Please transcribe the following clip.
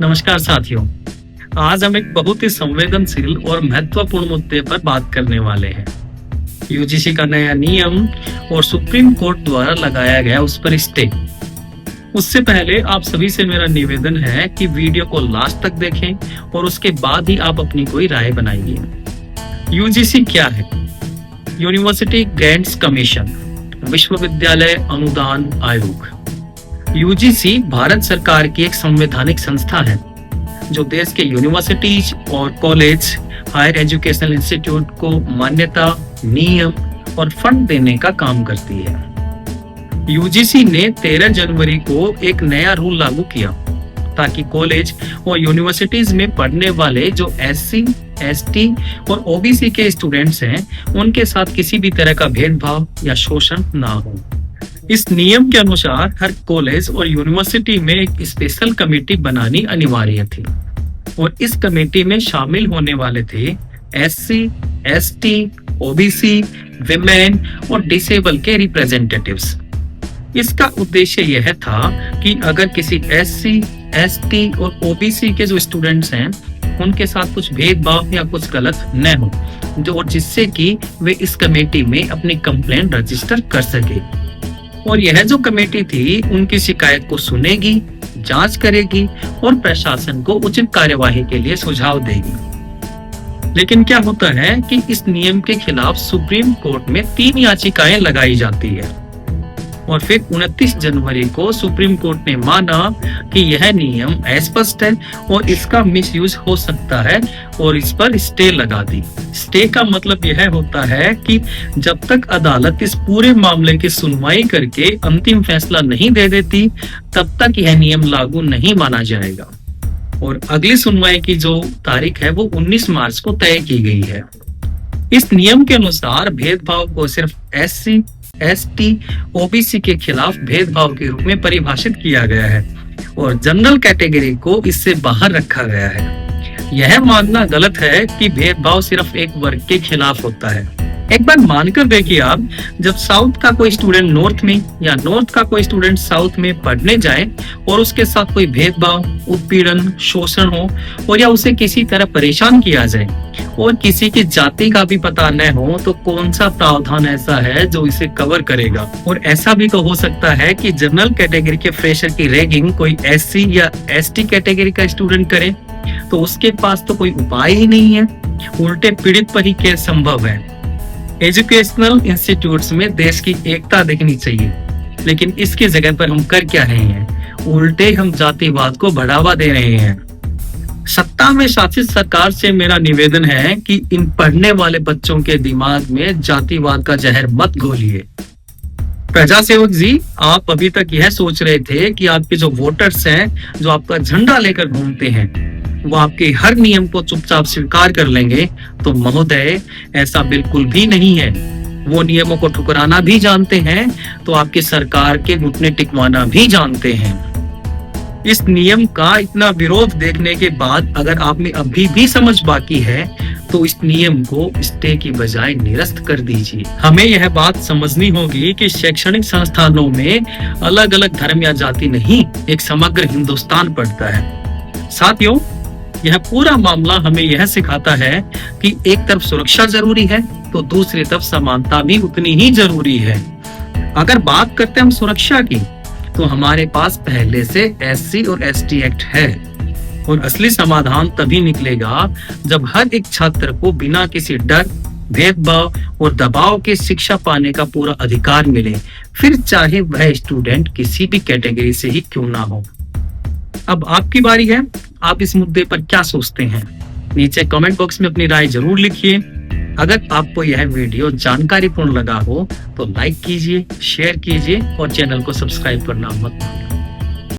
नमस्कार साथियों। आज हम एक बहुत ही संवेदनशील और महत्वपूर्ण मुद्दे पर बात करने वाले हैं। यूजीसी का नया नियम और सुप्रीम कोर्ट द्वारा लगाया गया उस पर स्टे। उससे पहले आप सभी से मेरा निवेदन है कि वीडियो को लास्ट तक देखें और उसके बाद ही आप अपनी कोई राय बनाइए। यूजीसी क्या है? यूनिवर्सिटी ग्रांट्स कमीशन, विश्वविद्यालय अनुदान आयोग। यूजीसी भारत सरकार की एक संवैधानिक संस्था है जो देश के यूनिवर्सिटीज और कॉलेज, हायर एजुकेशनल इंस्टीट्यूट को मान्यता, नियम और फंड देने का काम करती है। यूजीसी ने 13 जनवरी को एक नया रूल लागू किया ताकि कॉलेज और यूनिवर्सिटीज में पढ़ने वाले जो एससी, एसटी और ओबीसी के स्टूडेंट्स हैं, उनके साथ किसी भी तरह का भेदभाव या शोषण ना हो। इस नियम के अनुसार हर कॉलेज और यूनिवर्सिटी में एक स्पेशल कमेटी बनानी अनिवार्य थी और इस कमेटी में शामिल होने वाले थे एससी, एसटी, ओबीसी, विमेन और डिसेबल के रिप्रेजेंटेटिव्स। इसका उद्देश्य यह था कि अगर किसी एससी, एसटी और ओबीसी के जो स्टूडेंट्स हैं उनके साथ कुछ भेदभाव या कुछ गलत न हो, जो जिससे कि वे इस कमेटी में अपनी कंप्लेंट रजिस्टर कर सके और यह जो कमेटी थी उनकी शिकायत को सुनेगी, जांच करेगी और प्रशासन को उचित कार्यवाही के लिए सुझाव देगी। लेकिन क्या होता है कि इस नियम के खिलाफ सुप्रीम कोर्ट में 3 याचिकाएं लगाई जाती है और फिर 29 जनवरी को सुप्रीम कोर्ट ने माना कि यह नियम अस्पष्ट है और इसका मिसयूज हो सकता है और इस पर स्टे लगा दी। स्टे का मतलब यह होता है कि जब तक अदालत इस पूरे मामले की सुनवाई करके अंतिम फैसला नहीं दे देती, तब तक यह नियम लागू नहीं माना जाएगा। और अगली सुनवाई की जो तारीख है वो 19 मार्च को तय की गई है। इस नियम के अनुसार भेदभाव को सिर्फ एससी, एसटी, ओबीसी के खिलाफ भेदभाव के रूप में परिभाषित किया गया है और जनरल कैटेगरी को इससे बाहर रखा गया है। यह मानना गलत है कि भेदभाव सिर्फ एक वर्ग के खिलाफ होता है। एक बार मानकर देखिए आप, जब साउथ का कोई स्टूडेंट नॉर्थ में या नॉर्थ का कोई स्टूडेंट साउथ में पढ़ने जाए और उसके साथ कोई भेदभाव, उत्पीड़न, शोषण हो और या उसे किसी तरह परेशान किया जाए और किसी की जाति का भी पता न हो, तो कौन सा प्रावधान ऐसा है जो इसे कवर करेगा? और ऐसा भी तो हो सकता है कि जनरल कैटेगरी के फ्रेशर की रैगिंग कोई एससी या एसटी कैटेगरी का स्टूडेंट करे, तो उसके पास तो कोई उपाय ही नहीं है, उल्टे पीड़ित पर ही केस संभव है। एजुकेशनल इंस्टीट्यूट्स में देश की एकता देखनी चाहिए, लेकिन इसकी जगह पर हम कर क्या रहे हैं? उल्टे हम जातिवाद को बढ़ावा दे रहे हैं। सत्ता में शासित सरकार से मेरा निवेदन है कि इन पढ़ने वाले बच्चों के दिमाग में जातिवाद का जहर मत घोलिए। प्रजा सेवक जी, आप अभी तक यह सोच रहे थे कि आपके जो वोटर्स हैं, जो आपका झंडा लेकर घूमते हैं, वो आपके हर नियम को चुपचाप स्वीकार कर लेंगे, तो महोदय ऐसा बिल्कुल भी नहीं है। वो नियमों को ठुकराना भी जानते हैं, तो आपकी सरकार के घुटने टिकवाना भी जानते हैं। इस नियम का इतना विरोध देखने के बाद अगर आप में अभी भी समझ बाकी है, तो इस नियम को स्टे की बजाय निरस्त कर दीजिए। हमें यह बात समझनी होगी कि शैक्षणिक संस्थानों में अलग अलग धर्म या जाति नहीं, एक समग्र हिंदुस्तान पड़ता है। साथियों, यह पूरा मामला हमें यह सिखाता है कि एक तरफ सुरक्षा जरूरी है तो दूसरी तरफ समानता भी उतनी ही जरूरी है। अगर बात करते हैं हम सुरक्षा की, तो हमारे पास पहले से एससी और एसटी एक्ट है और असली समाधान तभी निकलेगा जब हर एक छात्र को बिना किसी डर, भेदभाव और दबाव के शिक्षा पाने का पूरा अधिकार मिले, फिर चाहे वह स्टूडेंट किसी भी कैटेगरी से ही क्यों ना हो। अब आपकी बारी है, आप इस मुद्दे पर क्या सोचते हैं? नीचे कमेंट बॉक्स में अपनी राय जरूर लिखिए। अगर आपको यह वीडियो जानकारीपूर्ण लगा हो तो लाइक कीजिए, शेयर कीजिए और चैनल को सब्सक्राइब करना मत भूलिए।